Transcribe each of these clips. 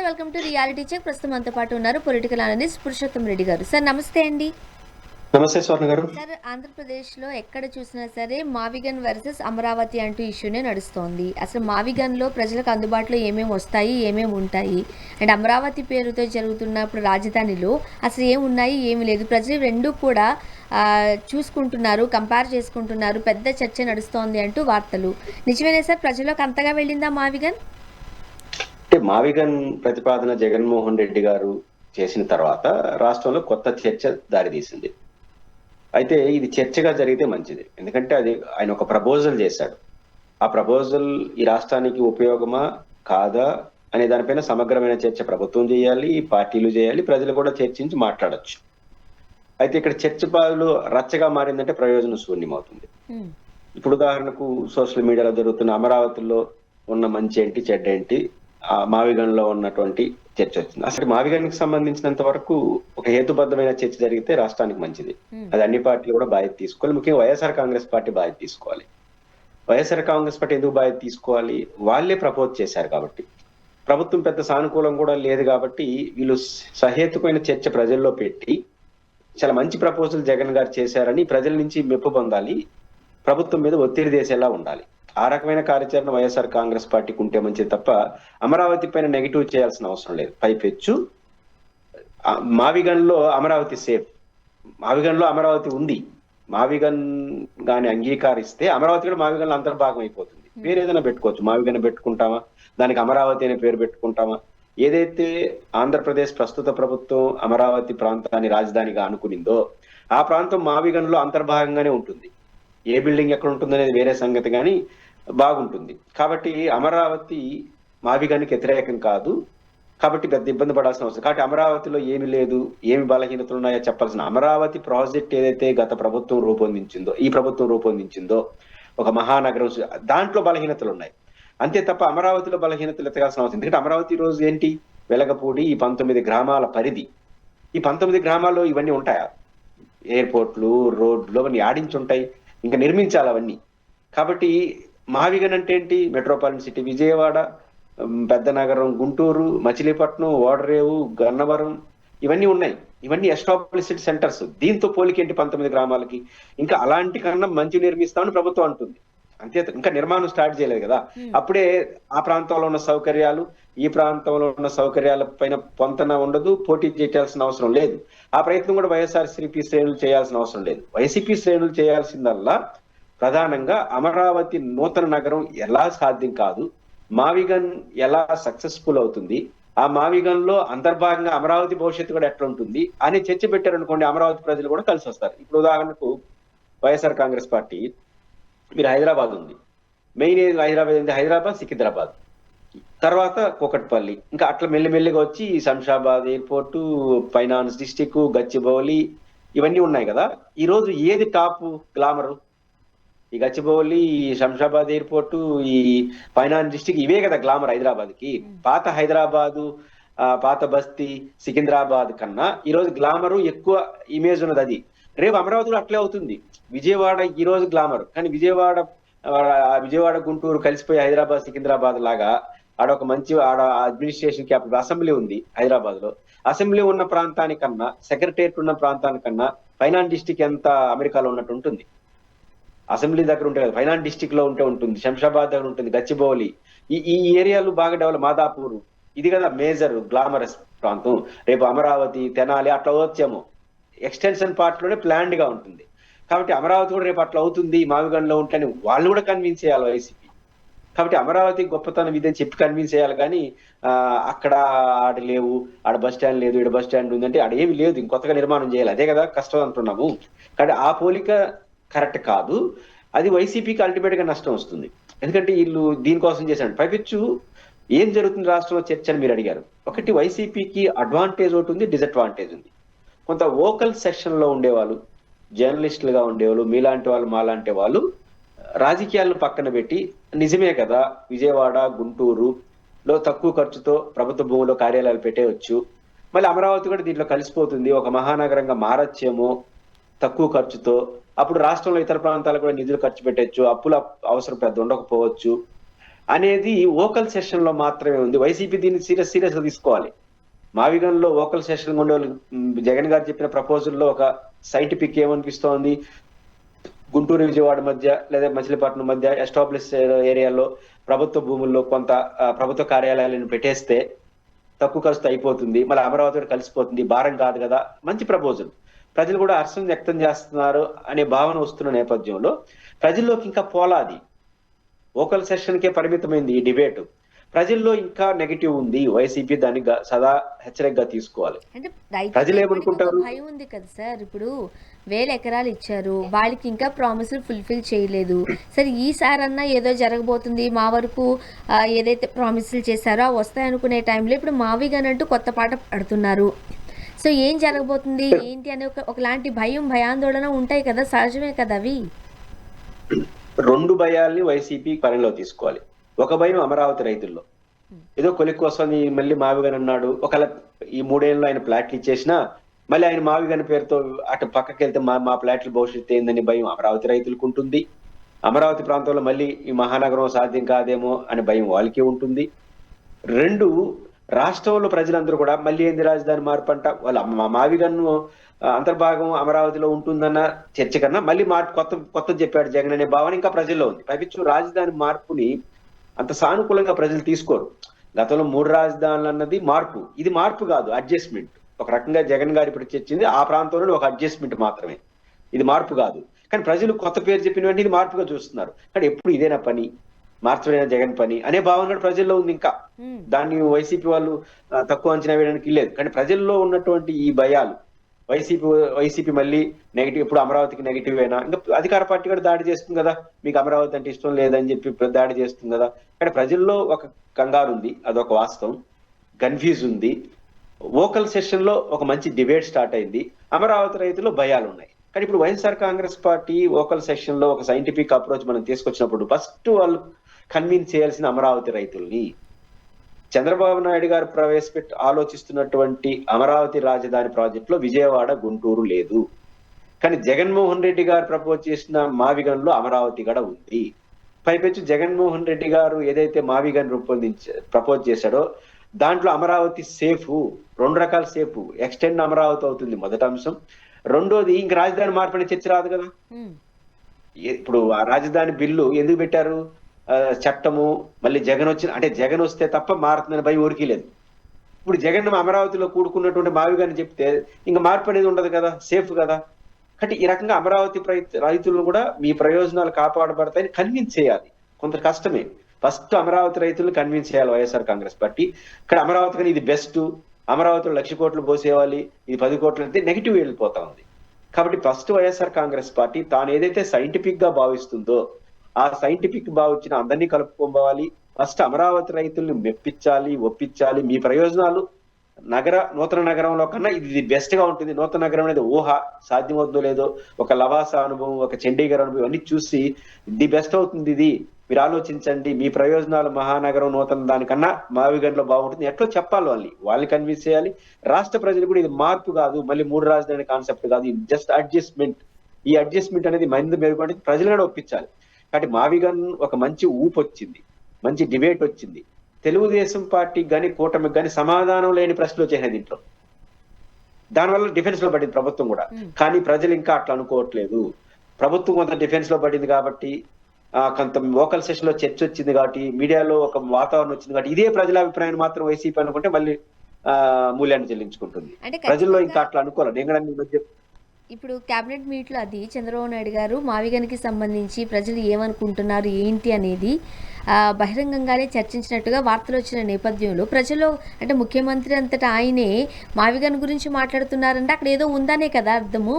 Welcome to reality check. ప్రస్తుతం మనతో పాటు ఉన్నారు పొలిటికల్ అనలిస్ట్ పురుషోత్తం రెడ్డి గారు. సార్ నమస్తే అండి. నమస్తే స్వర్ణ గారు. సార్, ఆంధ్రప్రదేశ్లో ఎక్కడ చూసినా సరే మావిగన్ వర్సెస్ అమరావతి అంటూ ఇష్యూనే నడుస్తోంది. అసలు మావిగన్లో ప్రజలకు అందుబాటులో ఏమేమి వస్తాయి, ఏమేమి ఉంటాయి, అండ్ అమరావతి పేరుతో జరుగుతున్నప్పుడు రాజధానిలో అసలు ఏమి ఉన్నాయి, ఏమి లేదు, ప్రజలు రెండూ కూడా చూసుకుంటున్నారు, కంపేర్ చేసుకుంటున్నారు, పెద్ద చర్చ నడుస్తోంది అంటూ వార్తలు. నిజమేనే సార్? ప్రజలకు అంతగా వెళ్ళిందా మావిగన్? అంటే మావిగన్ ప్రతిపాదన జగన్మోహన్ రెడ్డి గారు చేసిన తర్వాత రాష్ట్రంలో కొత్త చర్చ దారితీసింది. అయితే ఇది చర్చగా జరిగితే మంచిది, ఎందుకంటే అది ఆయన ఒక ప్రపోజల్ చేశాడు. ఆ ప్రపోజల్ ఈ రాష్ట్రానికి ఉపయోగమా కాదా అనే దానిపైన సమగ్రమైన చర్చ ప్రభుత్వం చేయాలి, పార్టీలు చేయాలి, ప్రజలు కూడా చర్చించి మాట్లాడొచ్చు. అయితే ఇక్కడ చర్చ పాలు రచ్చగా మారిందంటే ప్రయోజనం శూన్యమవుతుంది. ఇప్పుడు ఉదాహరణకు సోషల్ మీడియాలో జరుగుతున్న అమరావతిలో ఉన్న మంచి ఏంటి, చెడ్డ ఏంటి, మావిగన్లో ఉన్నటువంటి చర్చ వచ్చింది. అసలు మావిగన్కి సంబంధించినంత వరకు ఒక హేతుబద్ధమైన చర్చ జరిగితే రాష్ట్రానికి మంచిది. అది అన్ని పార్టీలు కూడా బాధ్యత తీసుకోవాలి. ముఖ్యంగా వైఎస్ఆర్ కాంగ్రెస్ పార్టీ బాధ్యత తీసుకోవాలి. వైఎస్ఆర్ కాంగ్రెస్ పార్టీ ఎందుకు బాధ్యత తీసుకోవాలి? వాళ్ళే ప్రపోజ్ చేశారు కాబట్టి. ప్రభుత్వం పెద్ద సానుకూలం కూడా లేదు కాబట్టి వీళ్ళు సహేతుకమైన చర్చ ప్రజల్లో పెట్టి చాలా మంచి ప్రపోజల్ జగన్ గారు చేశారని ప్రజల నుంచి మెప్పు పొందాలి, ప్రభుత్వం మీద ఒత్తిడి చేసేలా ఉండాలి. ఆ రకమైన కార్యాచరణ వైఎస్ఆర్ కాంగ్రెస్ పార్టీకి ఉంటే మంచిది తప్ప అమరావతి పైన నెగిటివ్ చేయాల్సిన అవసరం లేదు. పైపెచ్చు మావిగన్లో అమరావతి సేఫ్, మావిగన్లో అమరావతి ఉంది. మావిగన్ గాని అంగీకరిస్తే అమరావతి కూడా మావిగన్లో అంతర్భాగం అయిపోతుంది. పేరు ఏదైనా పెట్టుకోవచ్చు, మావిగన్ పెట్టుకుంటామా, దానికి అమరావతి అనే పేరు పెట్టుకుంటామా? ఏదైతే ఆంధ్రప్రదేశ్ ప్రస్తుత ప్రభుత్వం అమరావతి ప్రాంతాన్ని రాజధానిగా అనుకునిందో ఆ ప్రాంతం మావిగన్లో అంతర్భాగంగానే ఉంటుంది. ఏ బిల్డింగ్ ఎక్కడ ఉంటుందనేది వేరే సంగతి, కానీ బాగుంటుంది. కాబట్టి అమరావతి మావిగన్కి వ్యతిరేకం కాదు, కాబట్టి పెద్ద ఇబ్బంది పడాల్సిన అవసరం. కాబట్టి అమరావతిలో ఏమి లేదు, ఏమి బలహీనతలు ఉన్నాయో చెప్పాల్సిన అమరావతి ప్రాజెక్ట్ ఏదైతే గత ప్రభుత్వం రూపొందించిందో, ఈ ప్రభుత్వం రూపొందించిందో ఒక మహానగరం, దాంట్లో బలహీనతలు ఉన్నాయి అంతే తప్ప అమరావతిలో బలహీనతలు ఎత్తగాల్సిన అవసరం. ఎందుకంటే అమరావతి రోజు ఏంటి, వెలగపూడి, ఈ 19 గ్రామాల పరిధి. ఈ 19 గ్రామాల్లో ఇవన్నీ ఉంటాయా? ఎయిర్పోర్ట్లు, రోడ్లు అవన్నీ ఆడించి ఉంటాయి, ఇంకా నిర్మించాలి అవన్నీ. కాబట్టి మావిగన్ అంటే ఏంటి, మెట్రోపాలిటన్ సిటీ విజయవాడ, పెద్ద నగరం గుంటూరు, మచిలీపట్నం, ఓడరేవు, గన్నవరం ఇవన్నీ ఉన్నాయి. ఇవన్నీ ఎస్టాబ్లిష్డ్ సెంటర్స్. దీంతో పోలికేంటి 19 గ్రామాలకి? ఇంకా అలాంటి కన్నా మంచి నిర్మిస్తామని ప్రభుత్వం అంటుంది అంతే, ఇంకా నిర్మాణం స్టార్ట్ చేయలేదు కదా. అప్పుడే ఆ ప్రాంతంలో ఉన్న సౌకర్యాలు ఈ ప్రాంతంలో ఉన్న సౌకర్యాల పైన పొంతన ఉండదు, పోటీ చేయాల్సిన అవసరం లేదు. ఆ ప్రయత్నం కూడా వైఎస్ఆర్సీపీ శ్రేణులు చేయాల్సిన అవసరం లేదు. వైసీపీ శ్రేణులు చేయాల్సిందల్లా ప్రధానంగా అమరావతి నూతన నగరం ఎలా సాధ్యం కాదు, మావిగన్ ఎలా సక్సెస్ఫుల్ అవుతుంది, ఆ మావిగన్ లో అంతర్భాగంగా అమరావతి భవిష్యత్తు కూడా ఎట్లా ఉంటుంది అని చర్చ పెట్టారనుకోండి, అమరావతి ప్రజలు కూడా కలిసి వస్తారు. ఇప్పుడు ఉదాహరణకు వైఎస్ఆర్ కాంగ్రెస్ పార్టీ, మీరు హైదరాబాద్ ఉంది, మెయిన్ హైదరాబాద్ ఏంటి, హైదరాబాద్, సికింద్రాబాద్, తర్వాత కూకట్పల్లి, ఇంకా అట్లా మెల్లిమెల్లిగా వచ్చి Shamshabad airport, finance district, Gachibowli ఇవన్నీ ఉన్నాయి కదా. ఈ రోజు ఏది టాప్ గ్లామరు? ఈ గచ్చిబౌలి, ఈ శంషాబాద్ ఎయిర్పోర్టు, ఈ ఫైనాన్స్ డిస్టిక్, ఇవే కదా గ్లామర్ హైదరాబాద్ కి. పాత హైదరాబాదు, పాత బస్తీ, సికింద్రాబాద్ కన్నా ఈ రోజు గ్లామరు ఎక్కువ ఇమేజ్ ఉన్నది అది. రేపు అమరావతిలో అట్లే అవుతుంది. విజయవాడ ఈ రోజు గ్లామర్, కానీ విజయవాడ గుంటూరు కలిసిపోయి హైదరాబాద్ సికింద్రాబాద్ లాగా ఆడ ఒక మంచి అడ్మినిస్ట్రేషన్ క్యాపిటల్ అసెంబ్లీ ఉంది హైదరాబాద్ లో. అసెంబ్లీ ఉన్న ప్రాంతానికన్నా, సెక్రటేరియట్ ఉన్న ప్రాంతానికన్నా ఫైనాన్స్ డిస్టిక్ ఎంత అమెరికాలో ఉన్నట్టు ఉంటుంది. అసెంబ్లీ దగ్గర ఉంటే కదా, ఫైనాన్స్ డిస్టిక్ లో ఉంటుంది, శంషాబాద్ దగ్గర ఉంటుంది, గచ్చిబౌలి, ఈ ఏరియాలు బాగా డెవలప్, మాదాపూర్, ఇది కదా మేజర్ గ్లామరస్ ప్రాంతం. రేపు అమరావతి, తెనాలి అట్లా వచ్చేమో ఎక్స్టెన్షన్ పార్ట్ లోనే ప్లాన్డ్ గా ఉంటుంది. కాబట్టి అమరావతి కూడా రేపు అట్లా అవుతుంది మావిగన్ లో ఉంటే వాళ్ళు కూడా కన్విన్స్ చేయాలి వైసీపీ. కాబట్టి అమరావతి గొప్పతనం ఇదని చెప్పి కన్విన్స్ చేయాలి, కానీ అక్కడ ఆడ లేవు, ఆడ బస్ స్టాండ్ లేదు, ఈడ బస్ స్టాండ్ ఉందంటే ఆడ ఏమి లేదు, ఇంకొత్తగా నిర్మాణం చేయాలి, అదే కదా కష్టం అంటున్నాము. కానీ ఆ పోలిక కరెక్ట్ కాదు. అది వైసీపీకి అల్టిమేట్ గా నష్టం వస్తుంది, ఎందుకంటే వీళ్ళు దీనికోసం చేశాడు. పైపెచ్చు ఏం జరుగుతుంది రాష్ట్రంలో చర్చ అని మీరు అడిగారు. ఒకటి, వైసీపీకి అడ్వాంటేజ్ ఒకటి ఉంది, డిసడ్వాంటేజ్ ఉంది. కొంత ఓకల్ సెక్షన్ లో ఉండేవాళ్ళు, జర్నలిస్టులుగా ఉండేవాళ్ళు, మీలాంటి వాళ్ళు, మాలాంటి వాళ్ళు రాజకీయాలను పక్కన పెట్టి, నిజమే కదా విజయవాడ, గుంటూరులో తక్కువ ఖర్చుతో ప్రభుత్వ భూములో కార్యాలయాలు పెట్టేయచ్చు, మళ్ళీ అమరావతి కూడా దీంట్లో కలిసిపోతుంది, ఒక మహానగరంగా మారచ్చేమో తక్కువ ఖర్చుతో, అప్పుడు రాష్ట్రంలో ఇతర ప్రాంతాలకు కూడా నిధులు ఖర్చు పెట్టచ్చు, అప్పుల అవసరం పెద్ద ఉండకపోవచ్చు, అనేది ఓకల్ సెషన్ లో మాత్రమే ఉంది. వైసీపీ దీన్ని సీరియస్ గా తీసుకోవాలి. మావిగన్లో ఓకల్ సెషన్ ఉండే జగన్ గారు చెప్పిన ప్రపోజల్ లో ఒక సైంటిఫిక్ ఏమనిపిస్తోంది, గుంటూరు విజయవాడ మధ్య లేదా మచిలీపట్నం మధ్య ఎస్టాబ్లిష్ ఏరియాలో ప్రభుత్వ భూముల్లో కొంత ప్రభుత్వ కార్యాలయాలను పెట్టేస్తే తక్కువ ఖర్చుతో అయిపోతుంది, మళ్ళీ అమరావతి కలిసిపోతుంది, భారం కాదు కదా. మంచి ప్రపోజల్. ప్రజలు కూడా హర్షం వ్యక్తం చేస్తున్నారు అనే భావన వస్తున్న నేపథ్యంలో ప్రజల్లోకి ఇంకా పోలాది. ఓకల్ సెషన్ కే పరిమితమైంది ఈ డిబేట్. ప్రజల్లో ఇంకా నెగిటివ్ ఉంది. వైసీపీ దాన్ని సదా హెచ్చరికగా తీసుకోవాలి. అంటే ప్రజలు ఏమనుకుంటారు? భయం ఉంది కదా సార్. ఇప్పుడు 1000 ఎకరాలు ఇచ్చారు, వాళ్ళకి ఇంకా ప్రామిసులు ఫుల్ఫిల్ చేయలేదు. సరే ఈసారన్నా ఏదో జరగబోతుంది, మా వరకు ఏదైతే ప్రామిసులు చేశారో అవి వస్తాయి అనుకునే టైంలో ఇప్పుడు మావిగన్ అంటూ కొత్త పాట పడుతున్నారు. సో ఏం జరగబోతుంది ఏంటి అనే ఒకలాంటి భయాందోళన ఉంటాయి కదా, సహజమే కదా అవి. 2 భయాల్ని వైసీపీ పరిలో తీసుకోవాలి. ఒక భయం అమరావతి రైతుల్లో, ఏదో కొలిక్కి వస్తుంది మళ్ళీ మావిగన్ అన్నాడు, ఒకవేళ ఈ 3 ఏళ్ళలో ఆయన ప్లాట్లు ఇచ్చేసినా మళ్ళీ ఆయన మావిగన్ పేరుతో అటు పక్కకి వెళ్తే మా ప్లాట్ల భవిష్యత్తు ఏందని భయం అమరావతి రైతులకు ఉంటుంది. అమరావతి ప్రాంతంలో మళ్ళీ ఈ మహానగరం సాధ్యం కాదేమో అనే భయం వాళ్ళకి ఉంటుంది. 2, రాష్ట్రంలో ప్రజలందరూ కూడా మళ్ళీ ఏంది రాజధాని మార్పు అంట, వాళ్ళ మావిగన్ అంతర్భాగం అమరావతిలో ఉంటుందన్న చర్చ కన్నా మళ్ళీ కొత్త చెప్పాడు జగన్ అనే భావన ఇంకా ప్రజల్లో ఉంది. పైపించు రాజధాని మార్పుని అంత సానుకూలంగా ప్రజలు తీసుకోరు. గతంలో 3 రాజధానులు అన్నది మార్పు, ఇది మార్పు కాదు, అడ్జస్ట్మెంట్. ఒక రకంగా జగన్ గారు ఇప్పుడు చర్చింది ఆ ప్రాంతంలో ఒక అడ్జస్ట్మెంట్ మాత్రమే, ఇది మార్పు కాదు. కానీ ప్రజలు కొత్త పేరు చెప్పిన వెంటనే ఇది మార్పుగా చూస్తున్నారు. కానీ ఎప్పుడు ఇదేనా పని, మార్చడైన జగన్ పని అనే భావన కూడా ప్రజల్లో ఉంది. ఇంకా దాన్ని వైసీపీ వాళ్ళు తక్కువ అంచనా వేయడానికి లేదు. కానీ ప్రజల్లో ఉన్నటువంటి ఈ భయాలు, వైసీపీ మళ్ళీ నెగిటివ్, ఇప్పుడు అమరావతికి నెగిటివ్ అయినా ఇంకా అధికార పార్టీ కూడా దాడి చేస్తుంది కదా, మీకు అమరావతి అంటే ఇష్టం లేదని చెప్పి దాడి చేస్తుంది కదా. కానీ ప్రజల్లో ఒక కంగారు ఉంది, అదొక వాస్తవం. కన్ఫ్యూజ్ ఉంది. ఓకల్ సెషన్ లో ఒక మంచి డిబేట్ స్టార్ట్ అయింది. అమరావతి రైతుల్లో భయాలు ఉన్నాయి. కానీ ఇప్పుడు YSR Congress party vocal session లో ఒక సైంటిఫిక్ అప్రోచ్ మనం తీసుకొచ్చినప్పుడు ఫస్ట్ వాళ్ళు కన్విన్స్ చేయాల్సిన అమరావతి రైతుల్ని. చంద్రబాబు నాయుడు గారు ఆలోచిస్తున్నటువంటి అమరావతి రాజధాని ప్రాజెక్ట్ లో విజయవాడ, గుంటూరు లేదు. కానీ జగన్మోహన్ రెడ్డి గారు ప్రపోజ్ చేసిన మావిగన్ లో అమరావతి కూడా ఉంది. పైపెచ్చు జగన్మోహన్ రెడ్డి గారు ఏదైతే మావిగన్ ప్రపోజ్ చేశాడో దాంట్లో అమరావతి సేఫ్, 2 రకాల సేఫ్. ఎక్స్టెండ్ అమరావతి అవుతుంది మొదటి అంశం. రెండోది ఇంక రాజధాని మార్పు అనే చర్చ రాదు కదా. ఇప్పుడు ఆ రాజధాని బిల్లు ఎందుకు పెట్టారు, చట్టము మళ్ళీ జగన్ అంటే జగన్ వస్తే తప్ప మారుతుందని భయం ఊరికి లేదు. ఇప్పుడు జగన్ అమరావతిలో కూడుకున్నటువంటి మావిగాని చెప్తే ఇంకా మార్పు అనేది ఉండదు కదా, సేఫ్ కదా. కాబట్టి ఈ రకంగా అమరావతి రైతులను కూడా మీ ప్రయోజనాలు కాపాడబడతాయని కన్విన్స్ చేయాలి. కొంత కష్టమే. ఫస్ట్ అమరావతి రైతులను కన్విన్స్ చేయాలి వైఎస్ఆర్ కాంగ్రెస్ పార్టీ. ఇక్కడ అమరావతి కానీ ఇది బెస్ట్, అమరావతిలో 1,00,000 కోట్లు పోసేవాలి, ఇది 10 కోట్లు అంటే నెగిటివ్ వెళ్ళిపోతా ఉంది. కాబట్టి ఫస్ట్ వైఎస్ఆర్ కాంగ్రెస్ పార్టీ తాను ఏదైతే సైంటిఫిక్ గా భావిస్తుందో ఆ సైంటిఫిక్ భావించిన అందరినీ కలుపుకోవాలి. ఫస్ట్ అమరావతి రైతుల్ని మెప్పించాలి, ఒప్పించాలి. మీ ప్రయోజనాలు నూతన నగరంలో కన్నా ఇది బెస్ట్ గా ఉంటుంది. నూతన నగరం అనేది ఊహ, సాధ్యమవుతుందో లేదో, ఒక లవాస అనుభవం, ఒక చండీగఢ్ అనుభవం అన్ని చూసి ఇది బెస్ట్ అవుతుంది, ఇది మీరు ఆలోచించండి, మీ ప్రయోజనాలు మహానగరం నూతన దానికన్నా మావిగన్లో బాగుంటుంది ఎట్లా చెప్పాలి, వాళ్ళని కన్విన్స్ చేయాలి. రాష్ట్ర ప్రజలు కూడా ఇది మార్పు కాదు, మళ్ళీ 3 రాజధాని కాన్సెప్ట్ కాదు, ఇది జస్ట్ అడ్జస్ట్మెంట్. ఈ అడ్జస్ట్మెంట్ అనేది మంది మెరుగుపడి ప్రజలు కూడా ఒప్పించాలి. కాబట్టి మావిగన్ ఒక మంచి ఊపు వచ్చింది, మంచి డిబేట్ వచ్చింది. తెలుగుదేశం పార్టీకి కానీ కూటమికి కానీ సమాధానం లేని ప్రశ్నలు వచ్చాయి దీంట్లో. దానివల్ల డిఫెన్స్ లో పడింది ప్రభుత్వం కూడా. కానీ ప్రజలు ఇంకా అట్లా అనుకోవట్లేదు. ప్రభుత్వం కొంత డిఫెన్స్ లో పడింది కాబట్టి, కొంత లోకల్ సెషన్ లో చర్చ వచ్చింది కాబట్టి, మీడియాలో ఒక వాతావరణం వచ్చింది కాబట్టి, ఇదే ప్రజల అభిప్రాయాన్ని మాత్రం వైసీపీ అనుకుంటే మళ్ళీ మూల్యాన్ని చెల్లించుకుంటుంది. ప్రజల్లో ఇంకా అట్లా అనుకోవాలి. నేను కూడా మధ్య ఇప్పుడు కేబినెట్ మీట్లో అది చంద్రబాబు నాయుడు గారు మావిగన్కి సంబంధించి ప్రజలు ఏమనుకుంటున్నారు ఏంటి అనేది బహిరంగంగానే చర్చించినట్టుగా వార్తలు వచ్చిన నేపథ్యంలో ప్రజలు అంటే ముఖ్యమంత్రి అంతటా ఆయనే మావిగన్ గురించి మాట్లాడుతున్నారంటే అక్కడ ఏదో ఉందనే కదా అర్థము.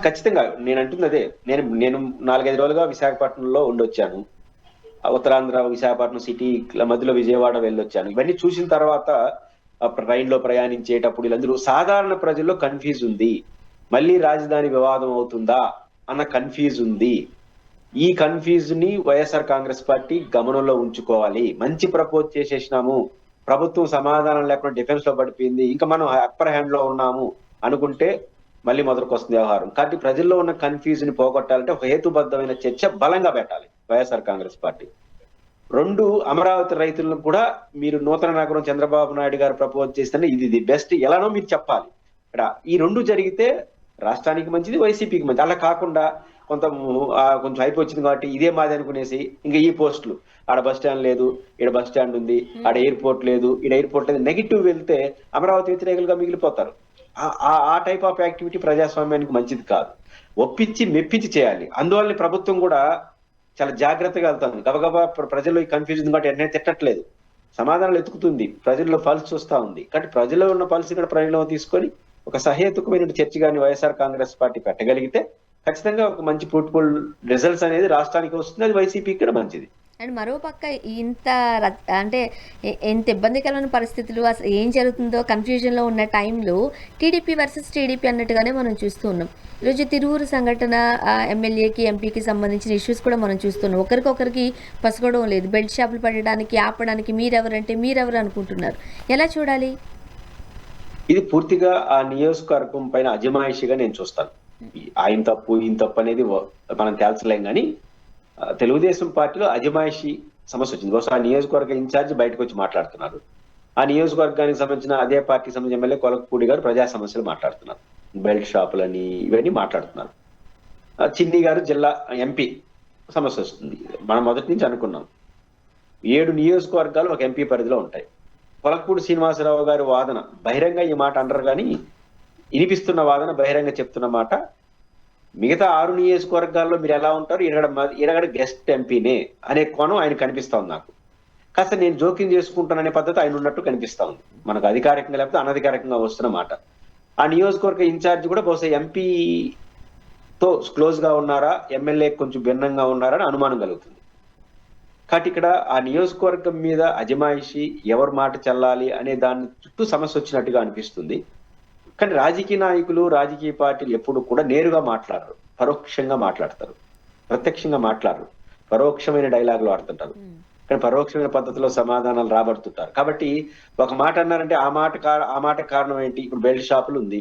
ఖచ్చితంగా నేను అంటుంది అదే. నేను 4-5 రోజులుగా విశాఖపట్నంలో ఉండొచ్చాను. ఉత్తరాంధ్ర విశాఖపట్నం సిటీ మధ్యలో విజయవాడ వెళ్ళొచ్చాను. ఇవన్నీ చూసిన తర్వాత ట్రైన్ లో ప్రయాణించేటప్పుడు వీళ్ళందరూ సాధారణ ప్రజల్లో కన్ఫ్యూజ్ ఉంది. మళ్ళీ రాజధాని వివాదం అవుతుందా అన్న కన్ఫ్యూజ్ ఉంది. ఈ కన్ఫ్యూజ్ ని వైఎస్ఆర్ కాంగ్రెస్ పార్టీ గమనంలో ఉంచుకోవాలి. మంచి ప్రపోజ్ చేసేసినాము, ప్రభుత్వం సమాధానం లేకుండా డిఫెన్స్ లో పడిపోయింది, ఇంకా మనం అప్పర్ హ్యాండ్ లో ఉన్నాము అనుకుంటే మళ్ళీ మొదటికి వస్తుంది వ్యవహారం. కాబట్టి ప్రజల్లో ఉన్న కన్ఫ్యూజ్ ని పోగొట్టాలంటే ఒక హేతుబద్ధమైన చర్చ బలంగా పెట్టాలి వైఎస్ఆర్ కాంగ్రెస్ పార్టీ. రెండు అమరావతి రైతులను కూడా మీరు నూతన నగరం చంద్రబాబు నాయుడు గారు ప్రపోజ్ చేస్తేనే ఇది ది బెస్ట్ ఎలానో మీరు చెప్పాలి. ఇక్కడ ఈ రెండు జరిగితే రాష్ట్రానికి మంచిది, వైసీపీకి మంచిది. అలా కాకుండా కొంత కొంచెం హైప్ వచ్చింది కాబట్టి ఇదే మాది అనుకునేసి ఇంకా ఈ పోస్టులు ఆడ బస్ స్టాండ్ లేదు, ఈడ బస్ స్టాండ్ ఉంది, ఆడ ఎయిర్పోర్ట్ లేదు, ఈడ ఎయిర్పోర్ట్ లేదు, నెగిటివ్ వెళ్తే అమరావతి వ్యతిరేకులుగా మిగిలిపోతారు. ఆ టైప్ ఆఫ్ యాక్టివిటీ ప్రజాస్వామ్యానికి మంచిది కాదు. ఒప్పించి మెప్పించి చేయాలి. అందువల్ల ప్రభుత్వం కూడా చాలా జాగ్రత్తగా వెళ్తాను. గబగబా ప్రజల్లో ఈ కన్ఫ్యూజన్ కాబట్టి వెంటనే తిట్టట్లేదు, సమాధానాలు ఎతుకుతుంది, ప్రజల్లో పల్స్ చూస్తా ఉంది. కాబట్టి ప్రజల్లో ఉన్న పల్స్ ఇక్కడ ప్రజల్లో తీసుకొని ఒక సహేతుకమైన చర్చ కానీ వైఎస్ఆర్ కాంగ్రెస్ పార్టీ పెట్టగలిగితే ఖచ్చితంగా ఒక మంచి ఫ్రూట్ఫుల్ రిజల్ట్స్ అనేది రాష్ట్రానికి వస్తుంది. అది వైసీపీకి కూడా మంచిది. అండ్ మరోపక్క ఇంత అంటే ఎంత ఇబ్బందికరమైన పరిస్థితులు, అసలు ఏం జరుగుతుందో కన్ఫ్యూజన్లో ఉన్న టైంలో టీడీపీ వర్సెస్ టీడీపీ అన్నట్టుగానే మనం చూస్తూ ఉన్నాం. ఈరోజు తిరువురు సంఘటన, ఎమ్మెల్యేకి ఎంపీకి సంబంధించిన ఇష్యూస్ కూడా మనం చూస్తున్నాం. ఒకరికొకరికి పసుకోవడం లేదు. బెల్ట్ షాపులు పడడానికి ఆపడానికి మీరెవరంటే మీరెవరు అనుకుంటున్నారు. ఎలా చూడాలి? ఇది పూర్తిగా ఆ నియోజకవర్గం పైన అజమాయిషిగా నేను చూస్తాను. ఆయన తప్పు ఈయన తప్పు అనేది మనం తేల్చలేం, కానీ తెలుగుదేశం పార్టీలో అజమాయిషి సమస్య వచ్చింది. బహుశా ఆ నియోజకవర్గ ఇన్ఛార్జ్ బయటకు వచ్చి మాట్లాడుతున్నారు. ఆ నియోజకవర్గానికి సంబంధించిన అదే పార్టీకి సంబంధించిన ఎమ్మెల్యే కొలకపూడి గారు ప్రజా సమస్యలు మాట్లాడుతున్నారు, బెల్ట్ షాపులని ఇవన్నీ మాట్లాడుతున్నారు. చిన్ని గారు జిల్లా ఎంపీ సమస్య వస్తుంది. మనం మొదటి నుంచి అనుకున్నాం 7 నియోజకవర్గాలు ఒక ఎంపీ పరిధిలో ఉంటాయి. కొలకపూడి శ్రీనివాసరావు గారి వాదన బహిరంగ ఈ మాట అంటారు, కానీ వినిపిస్తున్న వాదన బహిరంగ చెప్తున్న మాట మిగతా 6 నియోజకవర్గాల్లో మీరు ఎలా ఉంటారు, ఈడగడ గెస్ట్ ఎంపీనే అనే కోణం ఆయన కనిపిస్తా ఉంది. నాకు కాస్త నేను జోక్యం చేసుకుంటాననే పద్ధతి ఆయన ఉన్నట్టు కనిపిస్తా ఉంది. మనకు అధికారికంగా లేకపోతే అనధికారికంగా వస్తున్న మాట. ఆ నియోజకవర్గ ఇన్ఛార్జ్ కూడా బహుశా ఎంపీతో క్లోజ్ గా ఉన్నారా, ఎమ్మెల్యే కొంచెం భిన్నంగా ఉన్నారా అని అనుమానం కలుగుతుంది. కాబట్టి ఇక్కడ ఆ నియోజకవర్గం మీద అజమాయిషి, ఎవరు మాట చెల్లాలి అనే దాని చుట్టూ సమస్య వచ్చినట్టుగా అనిపిస్తుంది. కానీ రాజకీయ నాయకులు, రాజకీయ పార్టీలు ఎప్పుడు కూడా నేరుగా మాట్లాడరు, పరోక్షంగా మాట్లాడతారు, ప్రత్యక్షంగా మాట్లాడరు, పరోక్షమైన డైలాగులు ఆడుతుంటారు. కానీ పరోక్షమైన పద్ధతిలో సమాధానాలు రాబడుతుంటారు. కాబట్టి ఒక మాట అన్నారంటే ఆ మాట కారణం ఏంటి? ఇప్పుడు బెల్ట్ షాపులు ఉంది,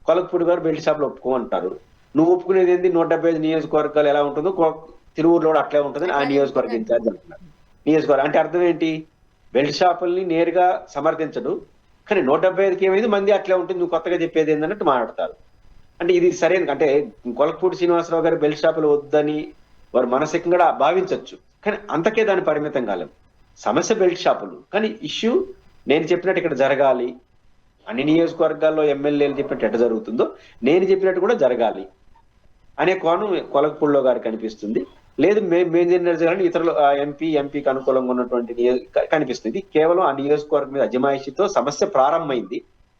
కొలకపూడి గారు బెల్ట్ షాపులు ఒప్పుకోమంటారు. నువ్వు ఒప్పుకునేది ఏంటి? 175 నియోజకవర్గాలు ఎలా ఉంటుందో తిరువురులో కూడా అట్లే ఉంటుందని ఆ నియోజకవర్గ ఇన్ఛార్జ్ అంటున్నారు. నియోజకవర్గం అంటే అర్థం ఏంటి? బెల్ట్ షాపుల్ని నేరుగా సమర్థించడు, కానీ 175 మంది అట్లే ఉంటుంది, నువ్వు కొత్తగా చెప్పేది ఏంటన్నట్టు మాట్లాడతారు. అంటే ఇది సరైన అంటే కొలకపూడి శ్రీనివాసరావు గారు బెల్ట్ షాపులు వద్దని వారు మానసికంగా భావించవచ్చు, కానీ అంతకే దాని పరిమితం కాలేము. సమస్య బెల్ట్ షాపులు, కానీ ఇష్యూ నేను చెప్పినట్టు ఇక్కడ జరగాలి, అన్ని నియోజకవర్గాల్లో ఎమ్మెల్యేలు చెప్పినట్టు ఎట్ట జరుగుతుందో నేను చెప్పినట్టు కూడా జరగాలి అనే కోణం కొలకపూడిలో గారు కనిపిస్తుంది. లేదు మేము ఇతరులు ఎంపీకి అనుకూలంగా ఉన్నటువంటి కనిపిస్తుంది. కేవలం ఆ నియోజకవర్గం మీద అజమాయిషితో సమస్య ప్రారంభమైంది.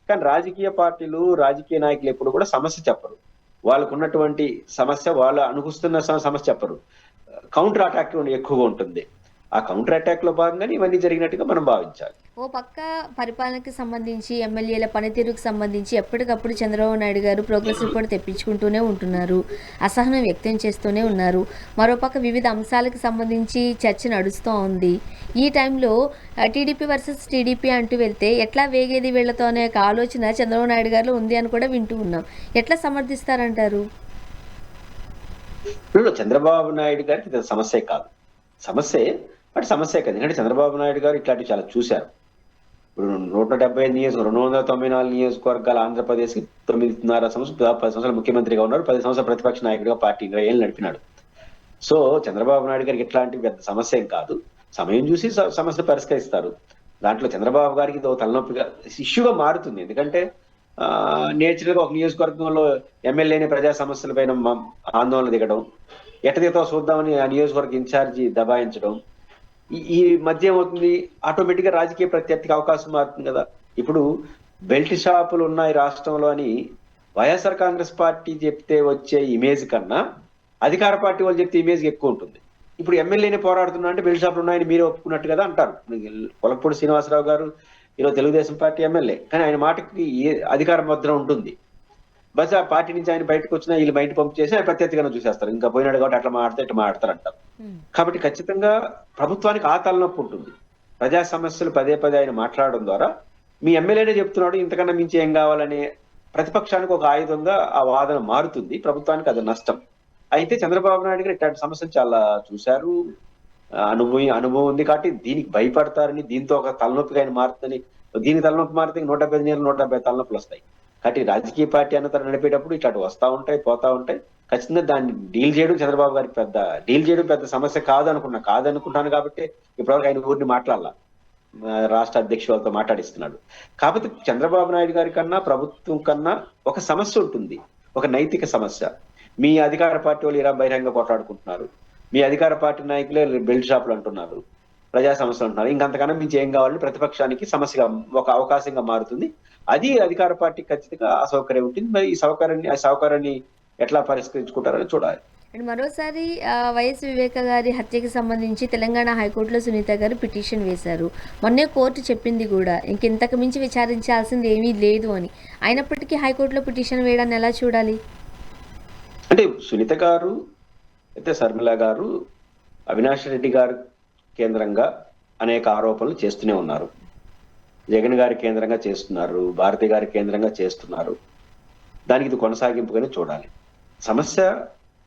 కానీ రాజకీయ పార్టీలు, రాజకీయ నాయకులు ఎప్పుడు కూడా సమస్య చెప్పరు. వాళ్ళకు ఉన్నటువంటి సమస్య, వాళ్ళు అనుకుస్తున్న సమస్య చెప్పరు. కౌంటర్ అటాక్ ఎక్కువగా ఉంటుంది. ఆ కౌంటర్ అటాక్ లో భాగంగానే ఇవన్నీ జరిగినట్టుగా మనం భావించాలి. ఓ పక్క పరిపాలనకి సంబంధించి, ఎమ్మెల్యేల పనితీరుకు సంబంధించి ఎప్పటికప్పుడు చంద్రబాబు నాయుడు గారు ప్రోగ్రెస్ రిపోర్ట్ తెప్పించుకుంటూనే ఉంటున్నారు, అసహనం వ్యక్తం చేస్తూనే ఉన్నారు. మరోపక్క వివిధ అంశాలకు సంబంధించి చర్చ నడుస్తూ ఉంది. ఈ టైంలో టీడీపీ వర్సెస్ టీడీపీ అంటూ వెళ్తే ఎట్లా వేగేది వీళ్లతో అనే ఒక ఆలోచన చంద్రబాబు నాయుడు గారిలో ఉంది అని కూడా వింటూ ఉన్నాం. ఎట్లా సమర్థిస్తారంటారు? చంద్రబాబు నాయుడు గారికి ఇది సమస్య కాదు, సమస్య కాదు. ఎందుకంటే చంద్రబాబు నాయుడు గారు ఇట్లాంటివి చాలా చూశారు. ఇప్పుడు 175 నియోజకవర్గం, 294 నియోజకవర్గాలు ఆంధ్రప్రదేశ్కి 9.5 సంవత్సరాలు 10 సంవత్సరాలు ముఖ్యమంత్రిగా ఉన్నారు, 10 సంవత్సరాలు ప్రతిపక్ష నాయకుడిగా పార్టీ 20 ఏళ్ళు నడిపినాడు. సో చంద్రబాబు నాయుడు గారికి ఇట్లాంటి పెద్ద సమస్య ఏం కాదు. సమయం చూసి సమస్యను పరిష్కరిస్తారు. దాంట్లో చంద్రబాబు గారికి ఇది తలనొప్పిగా ఇష్యూగా మారుతుంది. ఎందుకంటే నేచురల్ గా ఒక నియోజకవర్గంలో ఎమ్మెల్యేని ప్రజా సమస్యల పైన ఆందోళన దిగడం, ఎట్టదితో చూద్దామని ఆ నియోజకవర్గ ఇన్ఛార్జి దబాయించడం, ఈ మధ్య ఏమవుతుంది, ఆటోమేటిక్ గా రాజకీయ ప్రత్యర్థికి అవకాశం మారుతుంది కదా. ఇప్పుడు బెల్ట్ షాపులు ఉన్నాయి రాష్ట్రంలో అని వైఎస్ఆర్ కాంగ్రెస్ పార్టీ చెప్తే వచ్చే ఇమేజ్ కన్నా అధికార పార్టీ వాళ్ళు చెప్తే ఇమేజ్ ఎక్కువ ఉంటుంది. ఇప్పుడు ఎమ్మెల్యేని పోరాడుతున్నా అంటే బెల్ట్ షాపులు ఉన్నాయని మీరే ఒప్పుకున్నట్టు కదా అంటారు. కొలకపూడి శ్రీనివాసరావు గారు ఈరోజు తెలుగుదేశం పార్టీ ఎమ్మెల్యే, కానీ ఆయన మాటకి అధికార ముద్ర ఉంటుంది. బస్ ఆ పార్టీ నుంచి ఆయన బయటకు వచ్చినా వీళ్ళు బయట పంపు చేసి ఆయన ప్రత్యర్థిగానే చూసేస్తారు. ఇంకా పోయినాడు కాబట్టి అట్లా మాట్లాడితే ఇట్లా మాట్లాడతారు అంటారు. కాబట్టి ఖచ్చితంగా ప్రభుత్వానికి ఆ తలనొప్పి ఉంటుంది. ప్రజా సమస్యలు పదే ఆయన మాట్లాడడం ద్వారా మీ ఎమ్మెల్యేనే చెప్తున్నాడు, ఇంతకన్నా మించి ఏం కావాలనే ప్రతిపక్షానికి ఒక ఆయుధంగా ఆ వాదన మారుతుంది. ప్రభుత్వానికి అది నష్టం. అయితే చంద్రబాబు నాయుడు గారు ఇట్లాంటి సమస్యలు చాలా చూశారు, అనుభవం ఉంది కాబట్టి దీనికి భయపడతారని, దీంతో ఒక తలనొప్పిగా ఆయన మారుతుందని, దీని తలనొప్పి మారితే 175 నెలలు 170 తలనొప్పులు వస్తాయి. కాబట్టి రాజకీయ పార్టీ అన్న నడిపేటప్పుడు ఇట్లాంటి వస్తా ఉంటాయి, పోతా ఉంటాయి. ఖచ్చితంగా దాన్ని డీల్ చేయడం చంద్రబాబు గారికి పెద్ద సమస్య కాదనుకుంటాను కాబట్టి ఇప్పటివరకు ఆయన ఊరిని మాట్లాడాల, రాష్ట్ర అధ్యక్షులతో మాట్లాడిస్తున్నాడు. కాకపోతే చంద్రబాబు నాయుడు గారి కన్నా, ప్రభుత్వం కన్నా ఒక సమస్య ఉంటుంది, ఒక నైతిక సమస్య. మీ అధికార పార్టీ వాళ్ళు ఇలా బహిరంగ కొట్లాడుకుంటున్నారు, మీ అధికార పార్టీ నాయకులే బెల్ట్ షాపులు అంటున్నారు, ప్రజా సమస్యలు అంటున్నారు. ఇంకంతకన్నా మించి ఏం కావాలని ప్రతిపక్షానికి సమస్యగా, ఒక అవకాశంగా మారుతుంది. అది అధికార పార్టీకి ఖచ్చితంగా అసౌకర్యం ఉంటుంది. మరి ఈ సౌకర్యాన్ని ఎట్లా పరిష్కరించుకుంటారని చూడాలి. అండ్ మరోసారి వైఎస్ వివేక గారి హత్యకి సంబంధించి తెలంగాణ హైకోర్టులో సునీత గారు పిటిషన్ వేశారు. మొన్నే కోర్టు చెప్పింది కూడా ఇంతకు మించి విచారించాల్సింది ఏమీ లేదు అని. అయినప్పటికీ హైకోర్టులో పిటిషన్ వేయడాన్ని ఎలా చూడాలి? అంటే సునీత గారు అయితే శర్మిల గారు అవినాష్ రెడ్డి గారు కేంద్రంగా అనేక ఆరోపణలు చేస్తూనే ఉన్నారు. జగన్ గారి కేంద్రంగా చేస్తున్నారు, భారతి గారి కేంద్రంగా చేస్తున్నారు. దానికి ఇది కొనసాగింపుగానే చూడాలి. సమస్య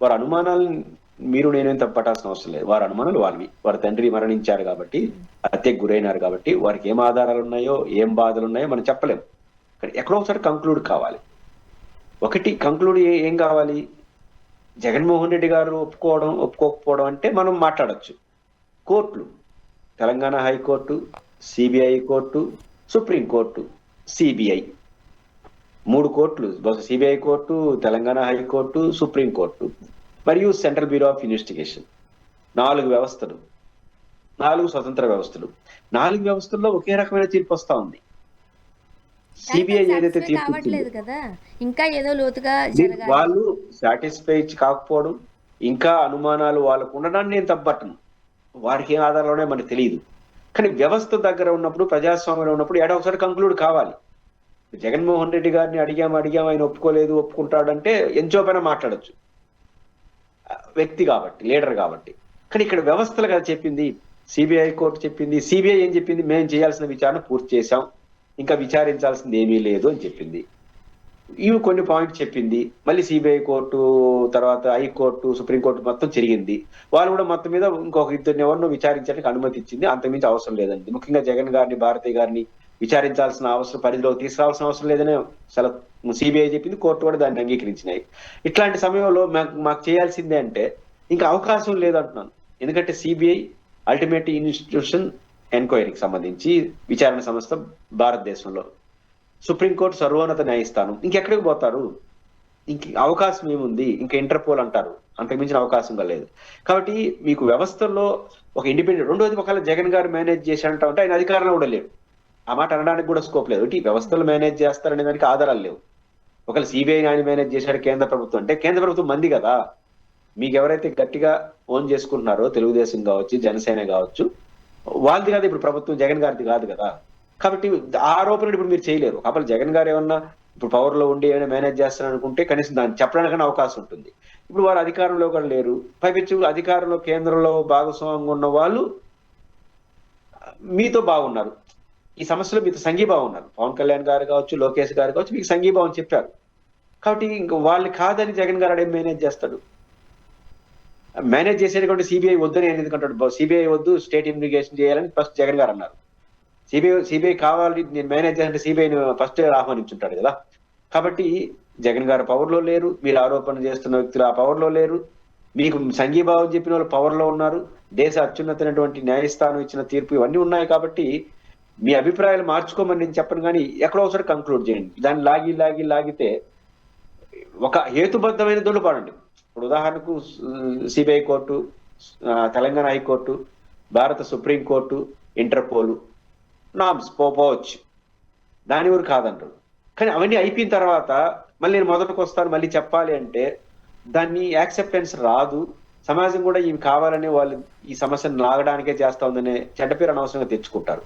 వారి అనుమానాలను నేనేం తప్పట్టాల్సిన అవసరం లేదు. వారి అనుమానాలు వాళ్ళవి. వారి తండ్రి మరణించారు కాబట్టి, హత్యకు గురైనారు కాబట్టి, వారికి ఏం ఆధారాలు ఉన్నాయో, ఏం బాధలు ఉన్నాయో మనం చెప్పలేము. కానీ ఎక్కడో ఒకసారి కంక్లూడ్ కావాలి. ఒకటి కంక్లూడ్ ఏం కావాలి? జగన్మోహన్ రెడ్డి గారు ఒప్పుకోకపోవడం అంటే మనం మాట్లాడచ్చు. కోర్టులు, Telangana high court, CBI court, supreme court, CBI, 3 కోర్టులు, CBI court, Telangana high court, supreme court మరియు సెంట్రల్ బ్యూరో ఆఫ్ ఇన్వెస్టిగేషన్. 4 వ్యవస్థలు, 4 స్వతంత్ర వ్యవస్థలు. 4 వ్యవస్థల్లో ఒకే రకమైన తీర్పు వస్తా ఉంది. సిబిఐ ఏదైతే తీర్పు కదా, ఇంకా ఏదో లోతుగా వాళ్ళు సాటిస్ఫై కాకపోవడం, ఇంకా అనుమానాలు వాళ్ళకు ఉండడాన్ని నేను తప్పట్టను. వారికి ఏం ఆధారాలు మనకు తెలియదు. కానీ వ్యవస్థ దగ్గర ఉన్నప్పుడు, ప్రజాస్వామ్యంలో ఉన్నప్పుడు ఏడో ఒకసారి కంక్లూడ్ కావాలి. జగన్మోహన్ రెడ్డి గారిని అడిగాం, ఆయన ఒప్పుకుంటాడంటే ఎంచోపైనా మాట్లాడచ్చు, వ్యక్తి కాబట్టి, లీడర్ కాబట్టి. కానీ ఇక్కడ వ్యవస్థలు కదా చెప్పింది, సిబిఐ కోర్టు చెప్పింది. సిబిఐ ఏం చెప్పింది? మేము చేయాల్సిన విచారణ పూర్తి చేశాం, ఇంకా విచారించాల్సింది ఏమీ లేదు అని చెప్పింది. ఇవి కొన్ని పాయింట్ చెప్పింది. మళ్ళీ సిబిఐ కోర్టు, తర్వాత హైకోర్టు, సుప్రీంకోర్టు మొత్తం జరిగింది. వాళ్ళు కూడా మొత్తం మీద ఇంకొక 2 ఎవరినో విచారించడానికి అనుమతి ఇచ్చింది. అంతకుమించి అవసరం లేదండి. ముఖ్యంగా జగన్ గారిని, భారతి గారిని విచారించాల్సిన అవసరం, పరిధిలో తీసుకురావాల్సిన అవసరం లేదనే సిబిఐ చెప్పింది. కోర్టు కూడా దాన్ని అంగీకరించినాయి. ఇట్లాంటి సమయంలో మాకు చేయాల్సిందే అంటే ఇంకా అవకాశం లేదంటున్నాను. ఎందుకంటే సిబిఐ అల్టిమేట్ ఇన్స్టిట్యూషన్ ఎంక్వైరీకి సంబంధించి విచారణ సంస్థ భారతదేశంలో. సుప్రీంకోర్టు సర్వోన్నత న్యాయస్థానం. ఇంకెక్కడికి పోతారు? అవకాశం ఏముంది? ఇంకా ఇంటర్పోల్ అంటారు, అంతకుమించిన అవకాశంగా లేదు. కాబట్టి మీకు వ్యవస్థల్లో ఒక ఇండిపెండెంట్. రెండోది, ఒకవేళ జగన్ గారు మేనేజ్ చేశారంటే ఆయన అధికారంలో కూడా లేడు. ఆ మాట అనడానికి కూడా స్కోప్ లేదు. వ్యవస్థలు మేనేజ్ చేస్తారనే దానికి ఆధారాలు లేవు. ఒకవేళ సిబిఐ ఆయన మేనేజ్ చేశాడు కేంద్ర ప్రభుత్వం అంటే, కేంద్ర ప్రభుత్వం మంది కదా. మీకు ఎవరైతే గట్టిగా ఓన్ చేసుకుంటున్నారో, తెలుగుదేశం కావచ్చు, జనసేన కావచ్చు, వాళ్ళది కాదు ఇప్పుడు ప్రభుత్వం, జగన్ గారిది కాదు కదా. కాబట్టి ఆరోపణలు ఇప్పుడు మీరు చేయలేరు. కాబట్టి జగన్ గారు ఏమన్నా ఇప్పుడు పవర్ లో ఉండి ఏమైనా మేనేజ్ చేస్తారని అనుకుంటే కనీసం దాన్ని చెప్పడానికైనా అవకాశం ఉంటుంది. ఇప్పుడు వారు అధికారంలో కూడా లేరు. పైపెచ్చు అధికారంలో, కేంద్రంలో భాగస్వామ్యంగా ఉన్న వాళ్ళు మీతో బాగున్నారు, ఈ సమస్యలో మీతో సంఘీభావం ఉన్నారు. పవన్ కళ్యాణ్ గారు కావచ్చు, లోకేష్ గారు కావచ్చు, మీకు సంఘీభావం చెప్పారు. కాబట్టి ఇంకా వాళ్ళు కాదని జగన్ గారు అడే మేనేజ్ చేస్తాడు. మేనేజ్ చేసేటువంటి సిబిఐ వద్దని ఆయన ఎందుకంటాడు? సిబిఐ వద్దు, స్టేట్ ఇన్వెస్టిగేషన్ చేయాలని ఫస్ట్ జగన్ గారు అన్నారు. సిబిఐ కావాలి, నేను మేనేజ్ చేయాలంటే సిబిఐని ఫస్ట్ ఆహ్వానించుంటాడు కదా. కాబట్టి జగన్ గారు పవర్ లో లేరు, మీరు ఆరోపణ చేస్తున్న వ్యక్తులు ఆ పవర్ లో లేరు, మీకు సంఘీభావం చెప్పిన వాళ్ళు పవర్ లో ఉన్నారు, దేశ అత్యున్నతమైనటువంటి న్యాయస్థానం ఇచ్చిన తీర్పు ఇవన్నీ ఉన్నాయి. కాబట్టి మీ అభిప్రాయాలు మార్చుకోమని నేను చెప్పను, కానీ ఎక్కడో ఒకసారి కంక్లూడ్ చేయండి. దాన్ని లాగితే ఒక హేతుబద్ధమైన దొల్లుపాడండి. ఇప్పుడు ఉదాహరణకు సిబిఐ కోర్టు, తెలంగాణ హైకోర్టు, భారత సుప్రీంకోర్టు, ఇంటర్పోల్ నామ్స్ పోవచ్చు, దాని ఊరు కాదంటారు. కానీ అవన్నీ అయిపోయిన తర్వాత మళ్ళీ నేను మొదటికి వస్తాను, మళ్ళీ చెప్పాలి అంటే దాన్ని యాక్సెప్టెన్స్ రాదు. సమాజం కూడా ఇవి కావాలని వాళ్ళు ఈ సమస్యను లాగడానికే చేస్తా ఉందనే చెడ్డ పేరు అనవసరంగా తెచ్చుకుంటారు.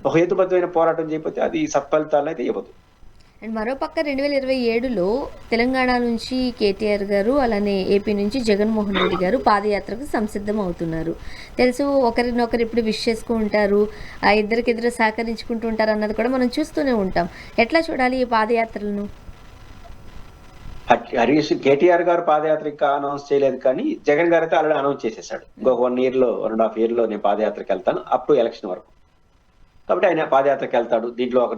ఒక హేతుబద్ధమైన పోరాటం చేయకపోతే అది సత్ఫలితాలను అయితే ఇవ్వదు. అండ్ మరోపక్క 2027లో తెలంగాణ నుంచి కేటీఆర్ గారు, అలానే ఏపీ నుంచి జగన్మోహన్ రెడ్డి గారు పాదయాత్రకు సంసిద్ధం అవుతున్నారు. తెలుసు, ఒకరినొకరు ఇప్పుడు విష్ చేసుకుంటారు, ఇద్దరికిద్దరు సహకరించుకుంటూ ఉంటారు అన్నది కూడా మనం చూస్తూనే ఉంటాం. ఎట్లా చూడాలి ఈ పాదయాత్రలను? హరీష్ కేటీఆర్ గారు పాదయాత్ర ఇంకా అనౌన్స్ చేయలేదు, కానీ జగన్ గారు అయితే ఆల్రెడీ అనౌన్స్ చేసేసాడు. ఇంకొక 1 year లో 1.5 year లో నేను పాదయాత్రకి వెళ్తాను అప్ టు ఎలక్షన్ వరకు. కాబట్టి ఆయన పాదయాత్రకి వెళ్తాడు. దీంట్లో ఒక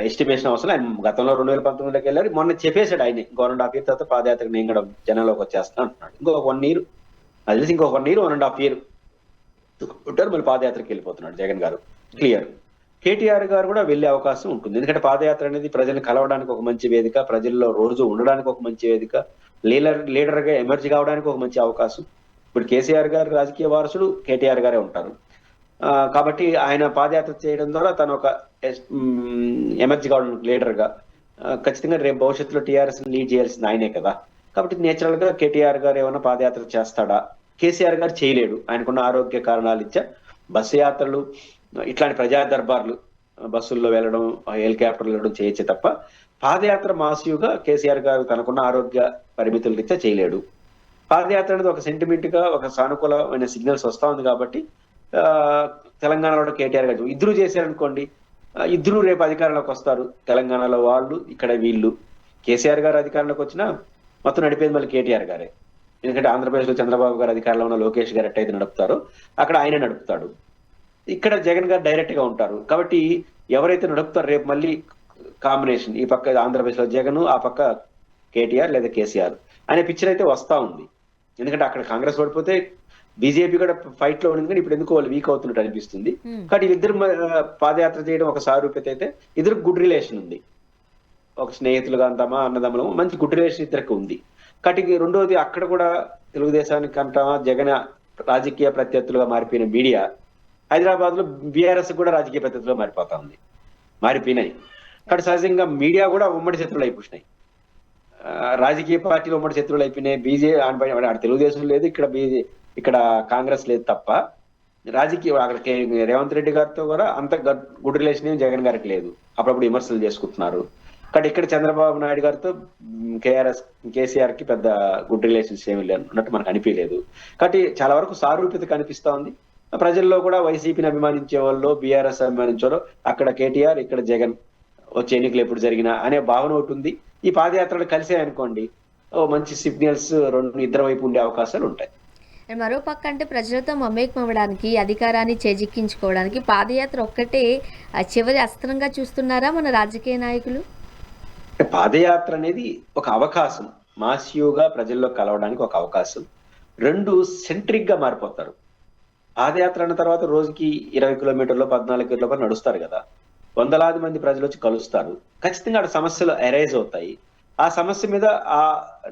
ఎస్టిమేషన్ అవసరం. ఆయన గతంలో 2019లోకి వెళ్ళారు. మొన్న చెప్పేశాడు ఆయన ఇంకో 1.5 year తర్వాత పాదయాత్రకు నేను కూడా జనంలోకి వచ్చేస్తాను అంటున్నాడు. ఇంకొక 1 year, అది తెలిసి ఇంకొక 1 year 1.5 year ఉంటారు, మళ్ళీ పాదయాత్రకి వెళ్ళిపోతున్నాడు జగన్ గారు. క్లియర్. కేటీఆర్ గారు కూడా వెళ్లే అవకాశం ఉంటుంది. ఎందుకంటే పాదయాత్ర అనేది ప్రజల్ని కలవడానికి ఒక మంచి వేదిక, ప్రజల్లో రోజు ఉండడానికి ఒక మంచి వేదిక, లీడర్ గా ఎమర్జ్ కావడానికి ఒక మంచి అవకాశం. ఇప్పుడు కేసీఆర్ గారు రాజకీయ వారసుడు, కేటీఆర్ గారే ఉంటారు. కాబట్టి ఆయన పాదయాత్ర చేయడం ద్వారా తను ఒక ఎమర్జ్ కావడం లీడర్ గా, ఖచ్చితంగా రేపు భవిష్యత్తులో టీఆర్ఎస్ లీడ్ చేయాల్సింది ఆయనే కదా. కాబట్టి నేచురల్ గా కేటీఆర్ గారు ఏమైనా పాదయాత్ర చేస్తాడా? కేసీఆర్ గారు చేయలేడు, ఆయనకున్న ఆరోగ్య కారణాలు ఇచ్చా. బస్సు యాత్రలు, ఇట్లాంటి ప్రజా దర్బార్లు, బస్సుల్లో వెళ్ళడం, హెలికాప్టర్లు వెళ్ళడం చేయొచ్చే తప్ప పాదయాత్ర మాసివ్గా కేసీఆర్ గారు తనకున్న ఆరోగ్య పరిమితుల రీత్యా చేయలేడు. పాదయాత్ర అనేది ఒక సెంటిమెంట్ గా, ఒక సానుకూలమైన సిగ్నల్స్ వస్తా ఉంది కాబట్టి తెలంగాణలో కేటీఆర్ గారు ఇద్దరు చేశారనుకోండి, ఇద్దరు రేపు అధికారంలోకి వస్తారు. తెలంగాణలో వాళ్ళు, ఇక్కడ వీళ్ళు. కేసీఆర్ గారు అధికారంలోకి వచ్చినా మొత్తం నడిపేది మళ్ళీ కేటీఆర్ గారే. ఎందుకంటే ఆంధ్రప్రదేశ్ లో చంద్రబాబు గారు అధికారంలో ఉన్న లోకేష్ గారు ఎట్టయితే నడుపుతారో అక్కడ ఆయన నడుపుతాడు. ఇక్కడ జగన్ గారు డైరెక్ట్ గా ఉంటారు. కాబట్టి ఎవరైతే నడుపుతారో రేపు మళ్ళీ కాంబినేషన్, ఈ పక్క ఆంధ్రప్రదేశ్ లో జగన్, ఆ పక్క కేటీఆర్ లేదా కేసీఆర్ అనే పిక్చర్ అయితే వస్తా ఉంది. ఎందుకంటే అక్కడ కాంగ్రెస్ ఓడిపోతే బీజేపీ కూడా ఫైట్ లో ఉంది, కానీ ఇప్పుడు ఎందుకు వాళ్ళు వీక్ అవుతున్నట్టు అనిపిస్తుంది. కాబట్టి వీళ్ళిద్దరు పాదయాత్ర చేయడం ఒక సారూప్యత అయితే, ఇద్దరు గుడ్ రిలేషన్ ఉంది. ఒక స్నేహితులుగా అంటామా, అన్నదమ్ములు, మంచి గుడ్ రిలేషన్ ఇద్దరికి ఉంది. కాబట్టి రెండోది, అక్కడ కూడా తెలుగుదేశానికి అంటామా, జగన్ రాజకీయ ప్రత్యర్థులుగా మారిపోయిన మీడియా హైదరాబాద్ లో బీఆర్ఎస్ కూడా రాజకీయ ప్రత్యర్థులుగా మారిపోయినాయి. కాబట్టి సహజంగా మీడియా కూడా ఉమ్మడి శత్రువులు అయిపోయినాయి. రాజకీయ పార్టీలు ఉమ్మడి శత్రువులు అయిపోయినాయి. తెలుగుదేశం లేదు, ఇక్కడ కాంగ్రెస్ లేదు తప్ప రాజకీయ అక్కడ రేవంత్ రెడ్డి గారితో కూడా అంత గుడ్ రిలేషన్ ఏం జగన్ గారికి లేదు. అప్పుడప్పుడు విమర్శలు చేసుకుంటున్నారు. కాబట్టి ఇక్కడ చంద్రబాబు నాయుడు గారితో కేసీఆర్ కి పెద్ద గుడ్ రిలేషన్స్ ఏమి ఉన్నట్టు మనకు అనిపించలేదు. కాబట్టి చాలా వరకు సారూప్యత కనిపిస్తా ఉంది. ప్రజల్లో కూడా వైసీపీని అభిమానించే వాళ్ళు, బీఆర్ఎస్ అభిమానించే వాళ్ళు, అక్కడ కేటీఆర్, ఇక్కడ జగన్ వచ్చే ఎన్నికలు ఎప్పుడు జరిగినా అనే భావన ఒకటి ఉంది. ఈ పాదయాత్రలు కలిసే అనుకోండి, మంచి సిగ్నల్స్ ఇద్దరు వైపు ఉండే అవకాశాలు ఉంటాయి. మరో పక్క అంటే ప్రజలతో మమేకం అవ్వడానికి, అధికారాన్ని చేజిక్కించుకోవడానికి పాదయాత్ర ఒక్కటే చివరి అస్త్రంగా చూస్తున్నారా మన రాజకీయ నాయకులు? పాదయాత్ర అనేది ఒక అవకాశం, మాసివ్గా ప్రజల్లో కలవడానికి ఒక అవకాశం. 2 సెంట్రిక్ గా మారిపోతారు. పాదయాత్ర అన్న తర్వాత రోజుకి 20 కిలోమీటర్లు, 14 కిలోమీటర్లు నడుస్తారు కదా. వందలాది మంది ప్రజలు వచ్చి కలుస్తారు. ఖచ్చితంగా అక్కడ సమస్యలు అరైజ్ అవుతాయి. ఆ సమస్య మీద ఆ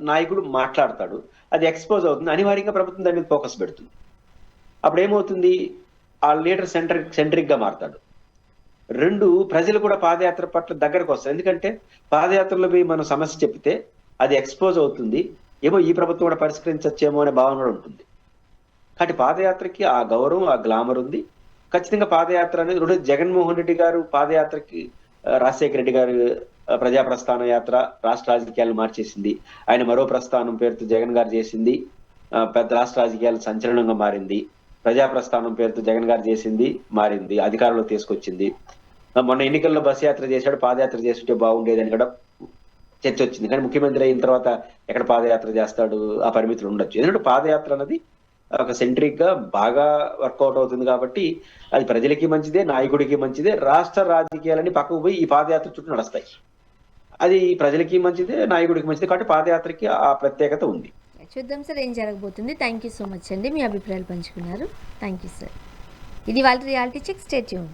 నాయకుడు మాట్లాడతాడు, అది ఎక్స్పోజ్ అవుతుంది. అనివార్యంగా ప్రభుత్వం దాని మీద ఫోకస్ పెడుతుంది. అప్పుడు ఏమవుతుంది, ఆ లీడర్ సెంట్రిక్ గా మారతాడు. 2, ప్రజలు కూడా పాదయాత్ర పట్ల దగ్గరకు వస్తారు. ఎందుకంటే పాదయాత్రలో పోయి మనం సమస్య చెప్తే అది ఎక్స్పోజ్ అవుతుంది, ఏమో ఈ ప్రభుత్వం కూడా పరిష్కరించచ్చేమో అనే భావన కూడా ఉంటుంది. కాబట్టి పాదయాత్రకి ఆ గౌరవం, ఆ గ్లామర్ ఉంది. ఖచ్చితంగా పాదయాత్ర అనేది జగన్మోహన్ రెడ్డి గారు పాదయాత్రకి, రాజశేఖర రెడ్డి గారు ప్రజా ప్రస్థాన యాత్ర రాష్ట్ర రాజకీయాలను మార్చేసింది. ఆయన మరో ప్రస్థానం పేరుతో జగన్ గారు చేసింది పెద్ద రాష్ట్ర రాజకీయాలు సంచలనంగా మారింది. ప్రజా ప్రస్థానం పేరుతో జగన్ గారు చేసింది మారింది, అధికారంలో తీసుకొచ్చింది. మొన్న ఎన్నికల్లో బస్ యాత్ర చేశాడు, పాదయాత్ర చేస్తుంటే బాగుండేదని కూడా చర్చ వచ్చింది. కానీ ముఖ్యమంత్రి అయిన తర్వాత ఎక్కడ పాదయాత్ర చేస్తాడు, ఆ పరిమితులు ఉండొచ్చు. ఎందుకంటే పాదయాత్ర అన్నది ఒక సెంట్రిక్ గా బాగా వర్కౌట్ అవుతుంది. కాబట్టి అది ప్రజలకి మంచిదే, నాయకుడికి మంచిదే. రాష్ట్ర రాజకీయాలని పక్కకు పోయి ఈ పాదయాత్ర చుట్టూ నడుస్తాయి. అది ప్రజలకి మంచిదే, నాయకుడికి మంచిదే. కాబట్టి పాదయాత్రకి ఆ ప్రత్యేకత ఉంది. చూద్దాం సార్ ఏం జరగబోతుంది. థ్యాంక్ యూ సో మచ్ అండి, మీ అభిప్రాయాలు పంచుకున్నారు. Thank you sir. ఇది వాళ్ళ రియాలిటీ చెక్. Stay tuned.